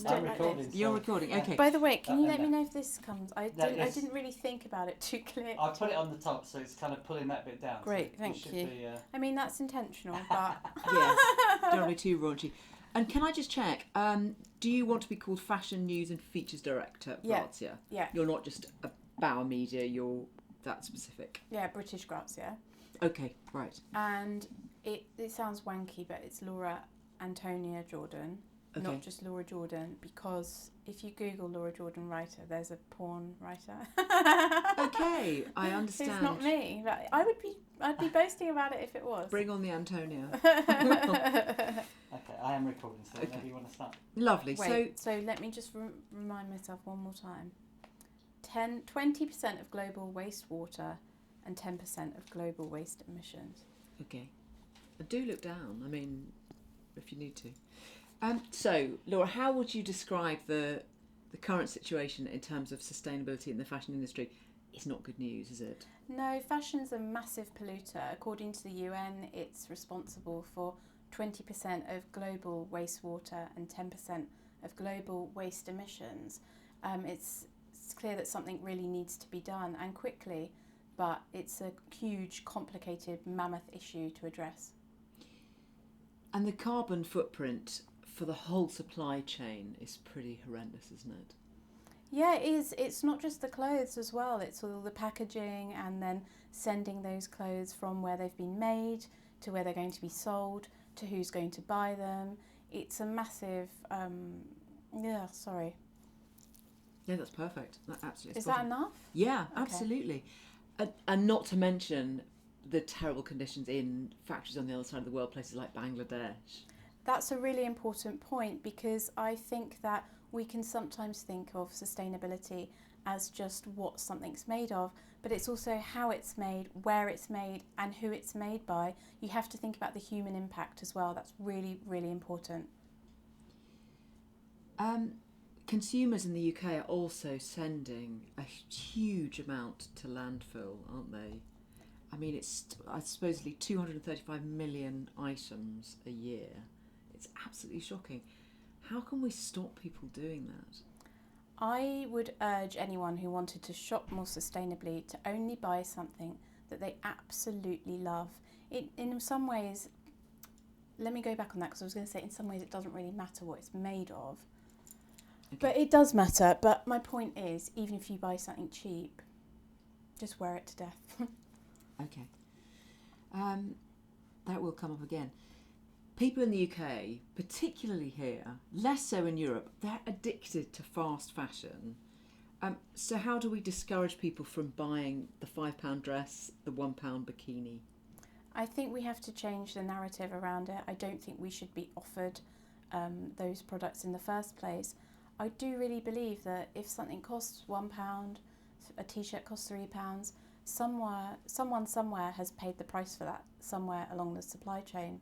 I'm recording. You're recording, okay. By the way, can you let me know if this comes? I didn't really think about it too clear. I'll put it on the top, so it's kind of pulling that bit down. Great, so thank you. Be, I mean, that's intentional, but... Yes, don't be too raunchy. And can I just check, do you want to be called Fashion News and Features Director at Grazia? Yeah. You're not just a Bauer Media, you're that specific? Yeah, British Grazia. Okay, right. And it sounds wanky, but it's Laura Antonia Jordan, not just Laura Jordan, because if you Google Laura Jordan writer, there's a porn writer. Okay, I understand. It's not me, but I'd be boasting about it if it was. Bring on the Antonia. Okay, I am recording, so whenever you want to start. Lovely. Wait, so let me just remind myself one more time. 20% of global wastewater and 10% of global waste emissions. Okay. Do look down, I mean, if you need to. So, Laura, how would you describe the current situation in terms of sustainability in the fashion industry? It's not good news, is it? No, fashion's a massive polluter. According to the UN, it's responsible for 20% of global wastewater and 10% of global waste emissions. It's clear that something really needs to be done, and quickly, but it's a huge, complicated, mammoth issue to address. And the carbon footprint for the whole supply chain is pretty horrendous, isn't it? Yeah, it is. It's not just the clothes as well. It's all the packaging and then sending those clothes from where they've been made to where they're going to be sold to who's going to buy them. It's a massive... sorry. Yeah, that's perfect. That absolutely is that enough? Yeah, Okay. absolutely. And not to mention the terrible conditions in factories on the other side of the world, places like Bangladesh. That's a really important point, because I think that we can sometimes think of sustainability as just what something's made of, but it's also how it's made, where it's made, and who it's made by. You have to think about the human impact as well. That's really, really important. Consumers in the UK are also sending a huge amount to landfill, aren't they? I mean, it's supposedly 235 million items a year. It's absolutely shocking. How can we stop people doing that? I would urge anyone who wanted to shop more sustainably to only buy something that they absolutely love. In some ways, let me go back on that, because I was going to say in some ways it doesn't really matter what it's made of. Okay. But it does matter. But my point is, even if you buy something cheap, just wear it to death. Okay. That will come up again. People in the UK, particularly here, less so in Europe, they're addicted to fast fashion. So how do we discourage people from buying the £5 dress, the £1 bikini? I think we have to change the narrative around it. I don't think we should be offered those products in the first place. I do really believe that if something costs £1, a t-shirt costs £3, someone somewhere has paid the price for that, somewhere along the supply chain.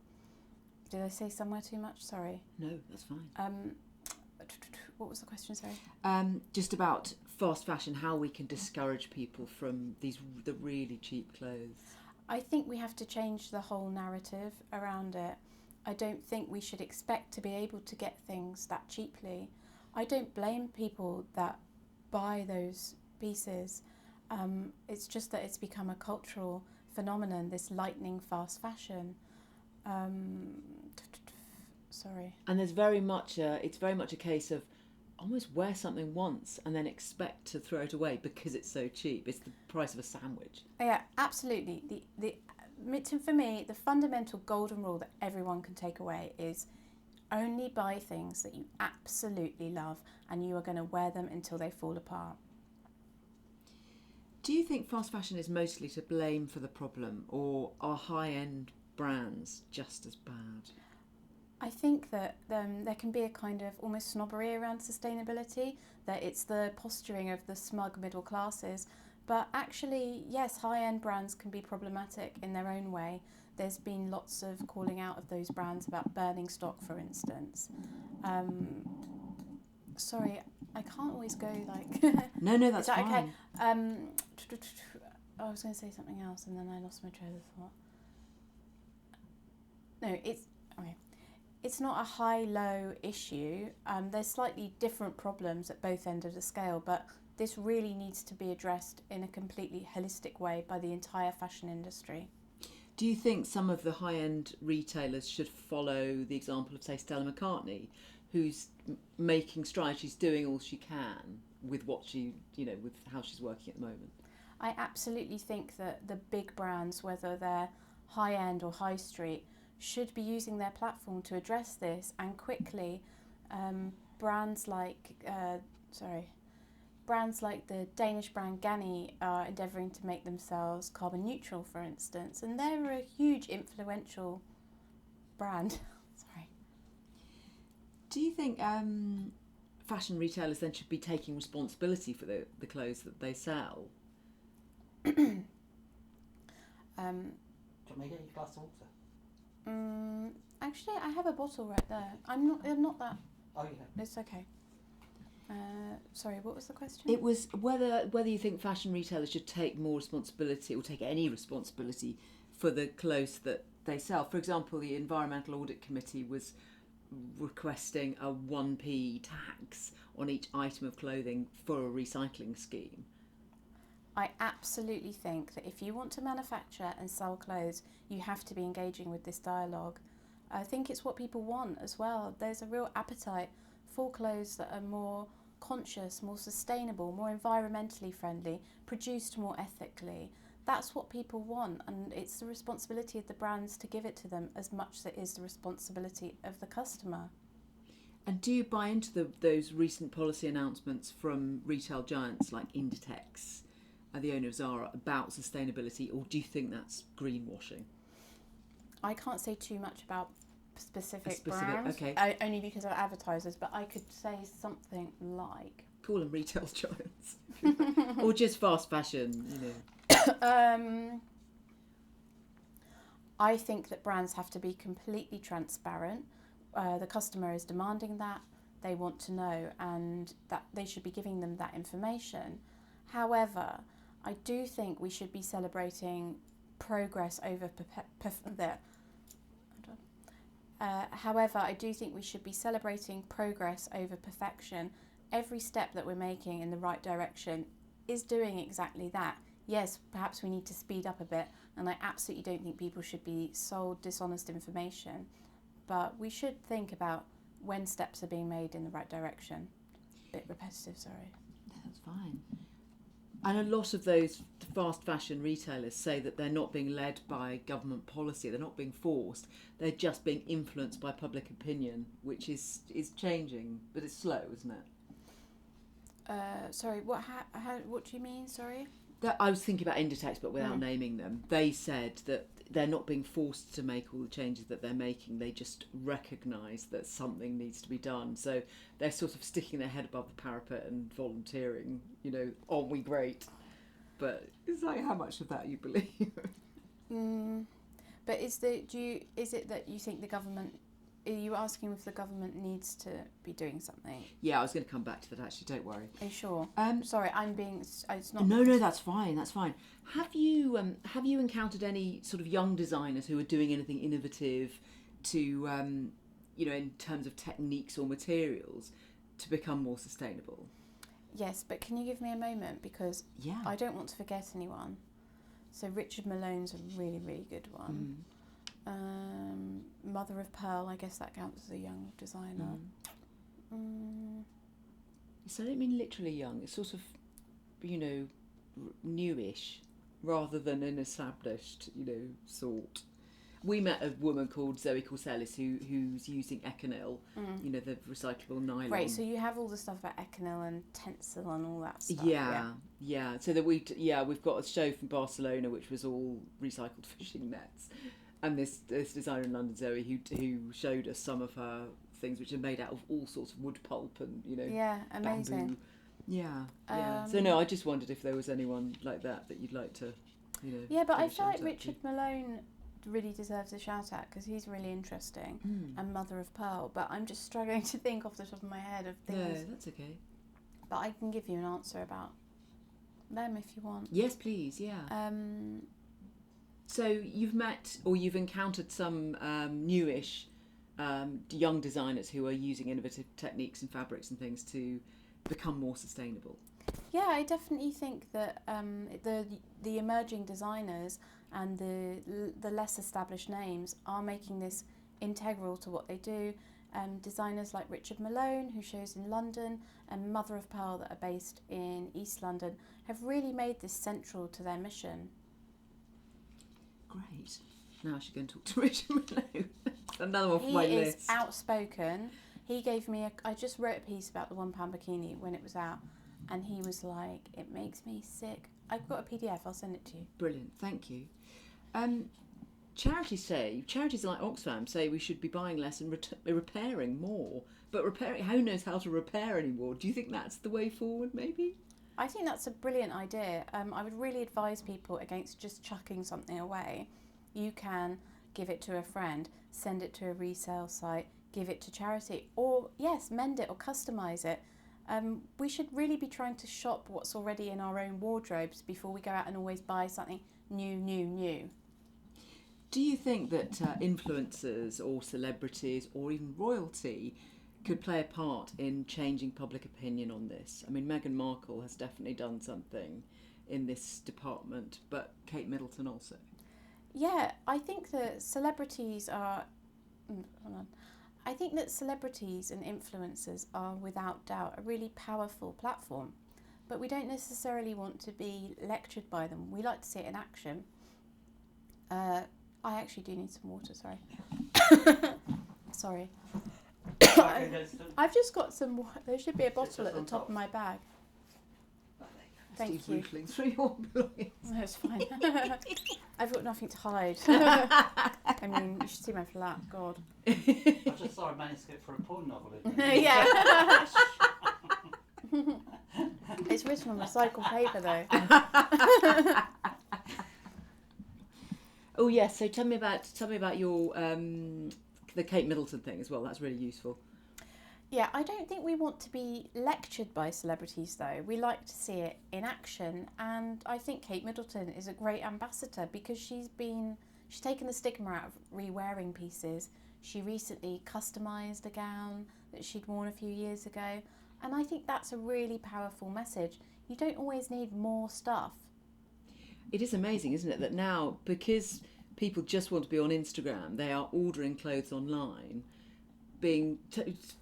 Did I say somewhere too much? Sorry. No, that's fine. What was the question, sorry? Just about fast fashion, how we can discourage people from the really cheap clothes. I think we have to change the whole narrative around it. I don't think we should expect to be able to get things that cheaply. I don't blame people that buy those pieces. It's just that it's become a cultural phenomenon, this lightning fast fashion. Sorry. And it's very much a case of almost wear something once and then expect to throw it away because it's so cheap. It's the price of a sandwich. Yeah, absolutely. For me, the fundamental golden rule that everyone can take away is only buy things that you absolutely love, and you are going to wear them until they fall apart. Do you think fast fashion is mostly to blame for the problem, or are high-end brands just as bad? I think that there can be a kind of almost snobbery around sustainability, that it's the posturing of the smug middle classes. But actually, yes, high-end brands can be problematic in their own way. There's been lots of calling out of those brands about burning stock, for instance. Sorry, I can't always go like... No, that's Is that fine. Okay? I was going to say something else and then I lost my train of thought. No, it's... Okay. it's not a high-low issue. There's slightly different problems at both ends of the scale, but this really needs to be addressed in a completely holistic way by the entire fashion industry. Do you think some of the high-end retailers should follow the example of, say, Stella McCartney, who's making strides? She's doing all she can with what she, with how she's working at the moment. I absolutely think that the big brands, whether they're high-end or high street, should be using their platform to address this, and quickly. Brands like the Danish brand Ganni are endeavouring to make themselves carbon neutral, for instance, and they're a huge influential brand. Sorry. Do you think fashion retailers then should be taking responsibility for the clothes that they sell? Do you want me to get you a glass of water? Actually, I have a bottle right there. I'm not that. Oh, yeah. It's okay. Sorry, what was the question? It was whether you think fashion retailers should take more responsibility or take any responsibility for the clothes that they sell. For example, the Environmental Audit Committee was requesting a 1p tax on each item of clothing for a recycling scheme. I absolutely think that if you want to manufacture and sell clothes, you have to be engaging with this dialogue. I think it's what people want as well. There's a real appetite for clothes that are more conscious, more sustainable, more environmentally friendly, produced more ethically. That's what people want, and it's the responsibility of the brands to give it to them as much as it is the responsibility of the customer. And do you buy into those recent policy announcements from retail giants like Inditex, the owner of Zara, about sustainability, or do you think that's greenwashing? I can't say too much about specific brands, okay. Only because of advertisers, but I could say something like... Call them retail giants. Or just fast fashion, I think that brands have to be completely transparent. The customer is demanding that, they want to know, and that they should be giving them that information. However, I do think we should be celebrating progress over perfection. Every step that we're making in the right direction is doing exactly that. Yes, perhaps we need to speed up a bit, and I absolutely don't think people should be sold dishonest information, but we should think about when steps are being made in the right direction. A bit repetitive, sorry. That's fine. And a lot of those fast fashion retailers say that they're not being led by government policy, they're not being forced, they're just being influenced by public opinion, which is changing, but it's slow, isn't it? Sorry, what do you mean, sorry? I was thinking about Inditex, but without naming them. They said that they're not being forced to make all the changes that they're making. They just recognise that something needs to be done. So they're sort of sticking their head above the parapet and volunteering. Aren't we great? But it's like, how much of that you believe? But is it that you think the government? Are you asking if the government needs to be doing something? Yeah, I was going to come back to that actually. Don't worry. Are you sure? Sorry, it's not. No, that's fine. That's fine. Have you encountered any sort of young designers who are doing anything innovative to, in terms of techniques or materials, to become more sustainable? Yes, but can you give me a moment, because I don't want to forget anyone. So Richard Malone's a really, really good one. Mother of Pearl, I guess that counts as a young designer. So I don't mean literally young. It's sort of, newish, rather than an established, sort. We met a woman called Zoe Corsellis who's using Econil, the recyclable nylon. Right, so you have all the stuff about Econil and Tencel and all that stuff. Yeah. So that we've got a show from Barcelona which was all recycled fishing nets, and this designer in London, Zoe, who showed us some of her things which are made out of all sorts of wood pulp and amazing. Bamboo. Yeah. So no, I just wondered if there was anyone like that you'd like to, Yeah, but I feel like Richard Malone really deserves a shout out because he's really interesting, and Mother of Pearl, but I'm just struggling to think off the top of my head of things. No, that's okay. But I can give you an answer about them if you want. Yes, please. Yeah. So you've met or you've encountered some newish young designers who are using innovative techniques and fabrics and things to become more sustainable? Yeah, I definitely think that the emerging designers and the less established names are making this integral to what they do. Designers like Richard Malone, who shows in London, and Mother of Pearl, that are based in East London, have really made this central to their mission. Great. Now I should go and talk to Richard Malone. Another one for my He list. is outspoken. He gave me I just wrote a piece about the £1 bikini when it was out, and he was like, it makes me sick. I've got a PDF, I'll send it to you. Brilliant, thank you. Charities like Oxfam say we should be buying less and repairing more. But who knows how to repair anymore? Do you think that's the way forward, maybe? I think that's a brilliant idea. I would really advise people against just chucking something away. You can give it to a friend, send it to a resale site, give it to charity, or yes, mend it or customise it. We should really be trying to shop what's already in our own wardrobes before we go out and always buy something new. Do you think that influencers or celebrities or even royalty could play a part in changing public opinion on this? I mean, Meghan Markle has definitely done something in this department, but Kate Middleton also. Yeah, I think that celebrities are... I think that celebrities and influencers are without doubt a really powerful platform, but we don't necessarily want to be lectured by them. We like to see it in action. I actually do need some water, sorry. Sorry. I've just got some water. There should be a bottle at the top of my bag. Thank Steve's you. rifling through your belongings. No, it's fine. I've got nothing to hide. I mean, you should see my flat, God. I just saw a manuscript for a porn novel. Yeah. It's written on recycled paper, though. Oh yes, so tell me about your the Kate Middleton thing as well. That's really useful. Yeah, I don't think we want to be lectured by celebrities, though. We like to see it in action, and I think Kate Middleton is a great ambassador because she's taken the stigma out of re-wearing pieces. She recently customised a gown that she'd worn a few years ago, and I think that's a really powerful message. You don't always need more stuff. It is amazing, isn't it, that now, because people just want to be on Instagram, they are ordering clothes online,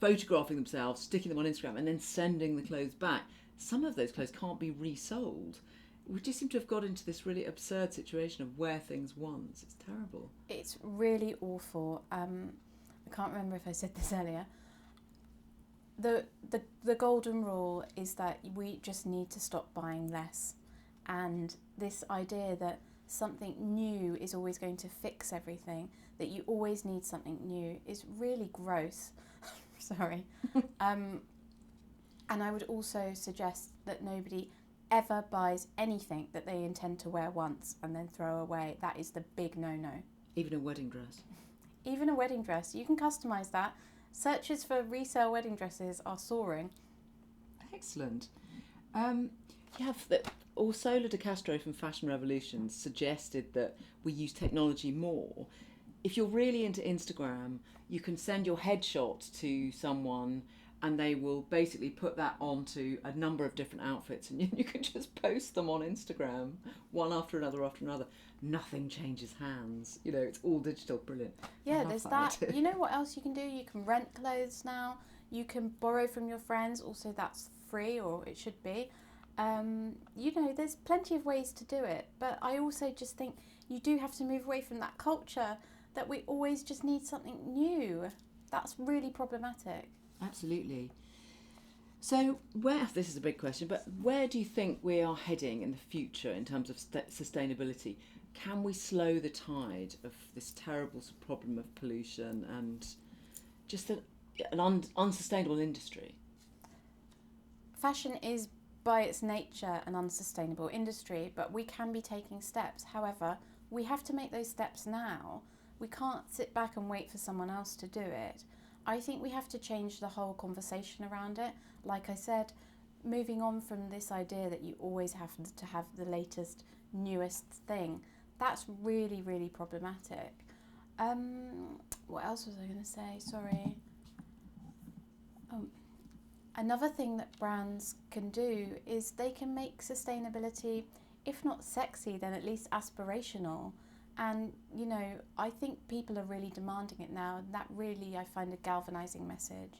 photographing themselves, sticking them on Instagram, and then sending the clothes back. Some of those clothes can't be resold. We just seem to have got into this really absurd situation of wear things once. It's terrible. It's really awful. I can't remember if I said this earlier. The golden rule is that we just need to stop buying less. And this idea that something new is always going to fix everything, that you always need something new, is really gross. Sorry. And I would also suggest that nobody ever buys anything that they intend to wear once and then throw away. That is the big no-no. Even a wedding dress. Even a wedding dress. You can customise that. Searches for resale wedding dresses are soaring. Excellent. You have Orsola de Castro from Fashion Revolution suggested that we use technology more. If you're really into Instagram, you can send your headshot to someone and they will basically put that onto a number of different outfits and you can just post them on Instagram, one after another. Nothing changes hands. You know, it's all digital. Brilliant. Yeah, there's that. You know what else you can do? You can rent clothes now. You can borrow from your friends. Also, that's free, or it should be. You know, there's plenty of ways to do it, but I also just think you do have to move away from that culture that we always just need something new. That's really problematic. Absolutely. So this is a big question, but where do you think we are heading in the future in terms of sustainability? Can we slow the tide of this terrible problem of pollution and just an unsustainable industry? Fashion is by its nature an unsustainable industry, but we can be taking steps. However, we have to make those steps now. We can't sit back and wait for someone else to do it. I think we have to change the whole conversation around it. Like I said, moving on from this idea that you always have to have the latest, newest thing, that's really, really problematic. what else was I going to say? Sorry. Another thing that brands can do is they can make sustainability, if not sexy, then at least aspirational. And, you know, I think people are really demanding it now. And that really, I find, a galvanising message.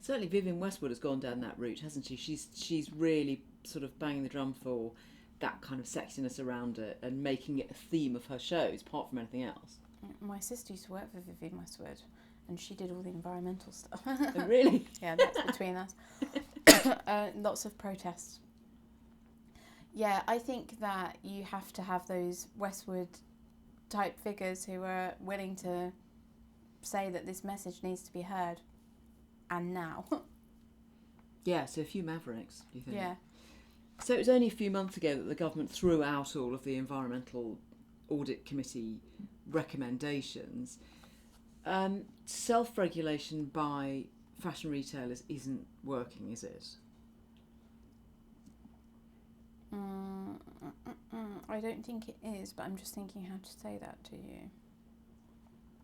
Certainly Vivienne Westwood has gone down that route, hasn't she? She's really sort of banging the drum for that kind of sexiness around it and making it a theme of her shows, apart from anything else. My sister used to work for Vivienne Westwood, and she did all the environmental stuff. Oh, really? Yeah, that's between us. Lots of protests. Yeah, I think that you have to have those Westwood type figures who are willing to say that this message needs to be heard, and now. Yeah, so a few mavericks, do you think? Yeah. So it was only a few months ago that the government threw out all of the Environmental Audit Committee recommendations. Self-regulation by fashion retailers isn't working, is it? I don't think it is, but I'm just thinking how to say that to you.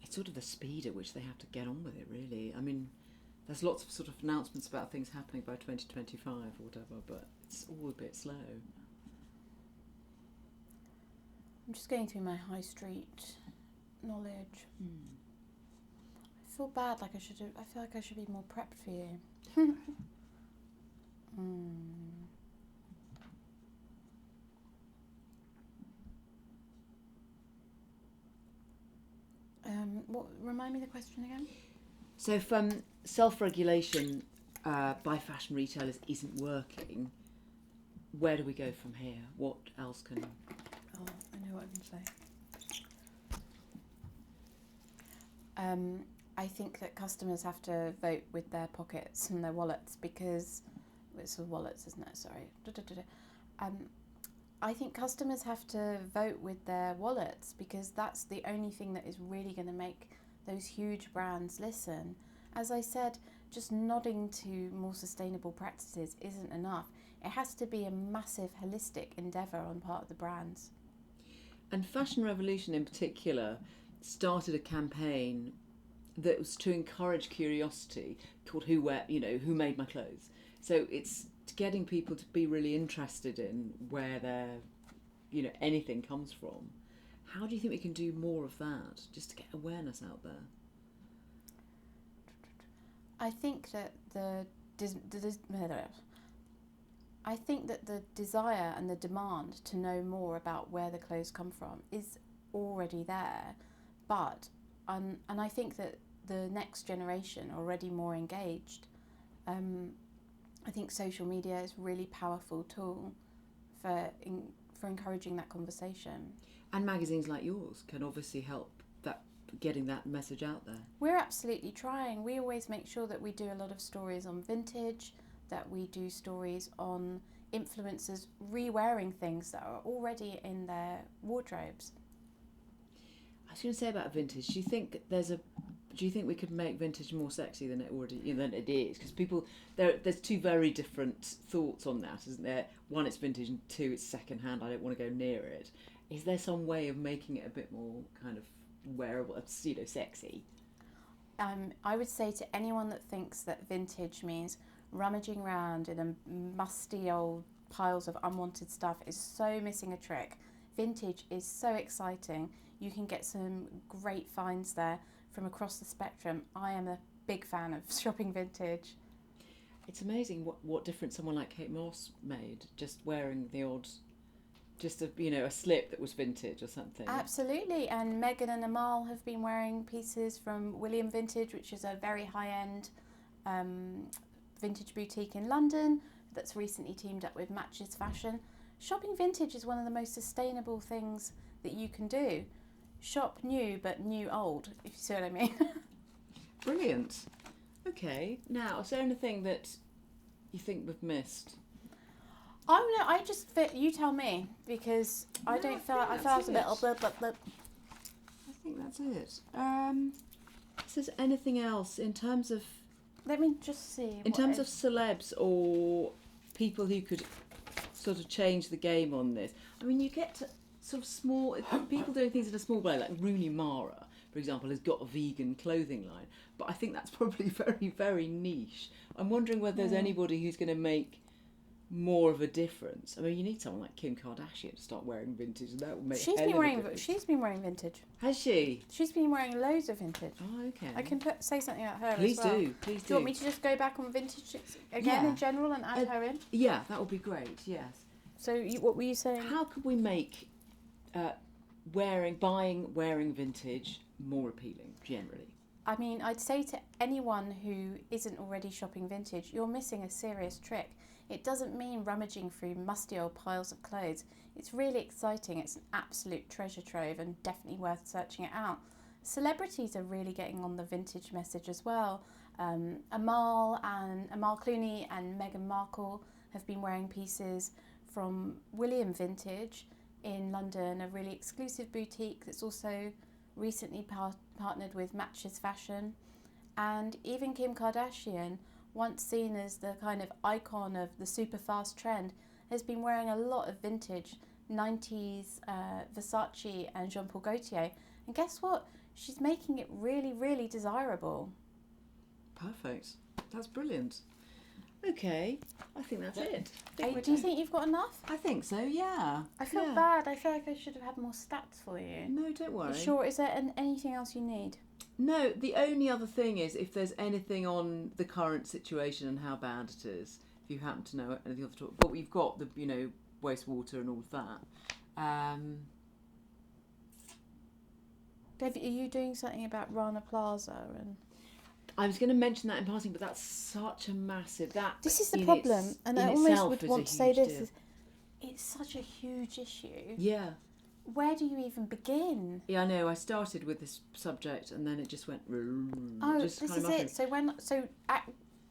It's sort of the speed at which they have to get on with it, really. I mean, there's lots of sort of announcements about things happening by 2025 or whatever, but it's all a bit slow. I'm just going through my high street knowledge. I feel bad, like I feel like I should be more prepped for you. Remind me the question again? So if self-regulation by fashion retailers isn't working, where do we go from here? What else can... Oh, I know what I can say. I think that customers have to vote with their pockets and their wallets because... It's the wallets, isn't it? Sorry. I think customers have to vote with their wallets because that's the only thing that is really going to make those huge brands listen. As I said, just nodding to more sustainable practices isn't enough. It has to be a massive holistic endeavour on part of the brands. And Fashion Revolution in particular started a campaign that was to encourage curiosity called Who Made My Clothes? So it's getting people to be really interested in where their, anything comes from. How do you think we can do more of that, just to get awareness out there? I think that the desire and the demand to know more about where the clothes come from is already there, but and I think that the next generation are already more engaged. I think social media is a really powerful tool for encouraging that conversation. And magazines like yours can obviously help getting that message out there. We're absolutely trying. We always make sure that we do a lot of stories on vintage, that we do stories on influencers re-wearing things that are already in their wardrobes. I was going to say about vintage, do you think we could make vintage more sexy than it is? Because people, there's two very different thoughts on that, isn't there? One, it's vintage, and two, it's second hand. I don't want to go near it. Is there some way of making it a bit more kind of wearable, sexy? I would say to anyone that thinks that vintage means rummaging around in a musty old piles of unwanted stuff is so missing a trick. Vintage is so exciting. You can get some great finds there from across the spectrum. I am a big fan of shopping vintage. It's amazing what difference someone like Kate Moss made, just wearing the odd, just a slip that was vintage or something. Absolutely, and Meghan and Amal have been wearing pieces from William Vintage, which is a very high-end vintage boutique in London that's recently teamed up with Matches Fashion. Shopping vintage is one of the most sustainable things that you can do. Shop new, but new old, if you see what I mean. Brilliant. Okay, now, is there anything that you think we've missed? Oh no, I just fit. You tell me, because I felt a bit. I think that's it. Is there anything else in terms of? Let me just see. In terms of celebs or people who could sort of change the game on this. I mean, you get to sort of small people doing things in a small way, like Rooney Mara, for example, has got a vegan clothing line. But I think that's probably very, very niche. I'm wondering whether there's anybody who's going to make more of a difference. I mean, you need someone like Kim Kardashian to start wearing vintage, and that would make She's been wearing vintage. Has she? She's been wearing loads of vintage. Oh, okay. I can say something about her Please as well. Please do. Do you want me to just go back on vintage again in general and add her in? Yeah, that would be great, yes. So what were you saying? How could we make wearing vintage more appealing, generally? I mean, I'd say to anyone who isn't already shopping vintage, you're missing a serious trick. It doesn't mean rummaging through musty old piles of clothes. It's really exciting. It's an absolute treasure trove and definitely worth searching it out. Celebrities are really getting on the vintage message as well. Amal Clooney and Meghan Markle have been wearing pieces from William Vintage in London, a really exclusive boutique that's also recently partnered with Matches Fashion. And even Kim Kardashian, once seen as the kind of icon of the super fast trend, has been wearing a lot of vintage 90s Versace and Jean Paul Gaultier. And guess what? She's making it really, really desirable. Perfect. That's brilliant. Okay, I think that's it. Do you think you've got enough? I think so, yeah. I feel bad. I feel like I should have had more stats for you. No, don't worry. Sure, is there anything else you need? No, the only other thing is if there's anything on the current situation and how bad it is, if you happen to know anything off the top. But we've got the, wastewater and all of that. Are you doing something about Rana Plaza? And I was going to mention that in passing, but that's such a massive... This is the problem, and I almost would want to say this. It's such a huge issue. Yeah. Where do you even begin? Yeah, I know. I started with this subject and then it just went... Oh, this is it.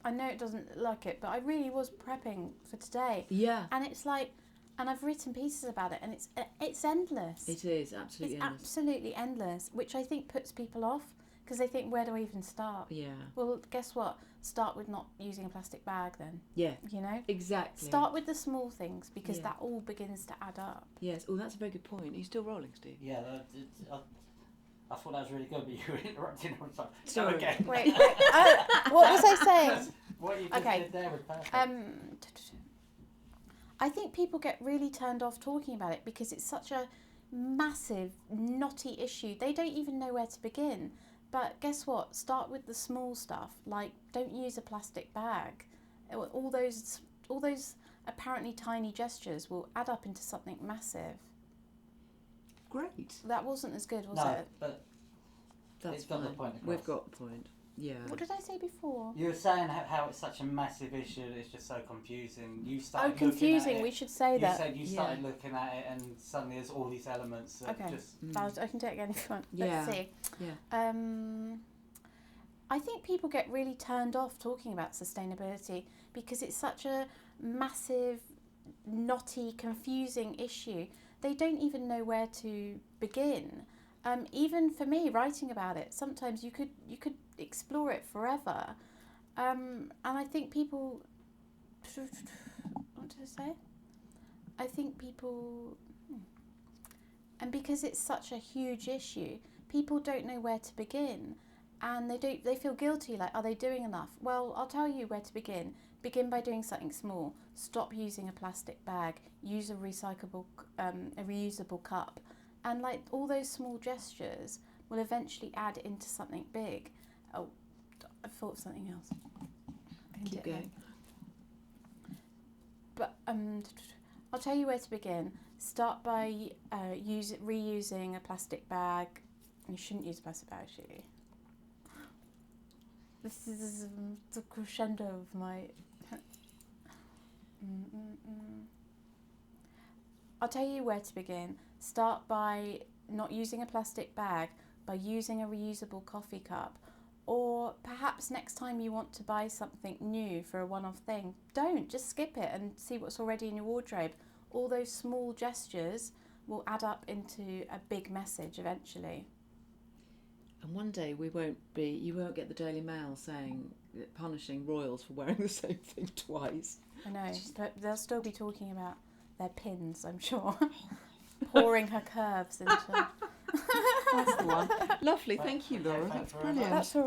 I know it doesn't like it, but I really was prepping for today. Yeah. And it's like... And I've written pieces about it, and it's endless. It is absolutely endless. It's absolutely endless, which I think puts people off because they think, where do I even start? Yeah. Well, guess what? Start with not using a plastic bag then. Yeah. Exactly. Start with the small things because that all begins to add up. Yes. Oh, that's a very good point. Are you still rolling, Steve? Yeah. I thought that was really good, but you were interrupting all the time. Sorry. Okay. Wait. What was I saying? What you just did there was perfect. I think people get really turned off talking about it because it's such a massive, knotty issue. They don't even know where to begin. But guess what? Start with the small stuff, like don't use a plastic bag. All those apparently tiny gestures will add up into something massive. Great. That wasn't as good, was no, it? But that's got the point across. We've got the point. Yeah. What did I say before? You were saying how it's such a massive issue. It's just so confusing. You started confusing. Looking at it. We should say that. You said you started looking at it, and suddenly there's all these elements. That just I can take it again if you want. Yeah. Let's see. Yeah. I think people get really turned off talking about sustainability because it's such a massive, knotty, confusing issue. They don't even know where to begin. Even for me, writing about it, sometimes you could explore it forever. And I think people... What did I say? I think people... And because it's such a huge issue, people don't know where to begin. And they feel guilty, like, are they doing enough? Well, I'll tell you where to begin. Begin by doing something small. Stop using a plastic bag. Use a reusable cup. And like all those small gestures will eventually add into something big. Oh, I thought of something else. Keep going. But I'll tell you where to begin. Start by reusing a plastic bag. You shouldn't use a plastic bag, actually. This is the crescendo of my... I'll tell you where to begin. Start by not using a plastic bag, by using a reusable coffee cup. Or perhaps next time you want to buy something new for a one-off thing, just skip it and see what's already in your wardrobe. All those small gestures will add up into a big message eventually. And one day you won't get the Daily Mail punishing royals for wearing the same thing twice. I know, but they'll still be talking about their pins, I'm sure. Pouring her curves into... That's the one. Lovely, thank you, Laura. That's brilliant. That's all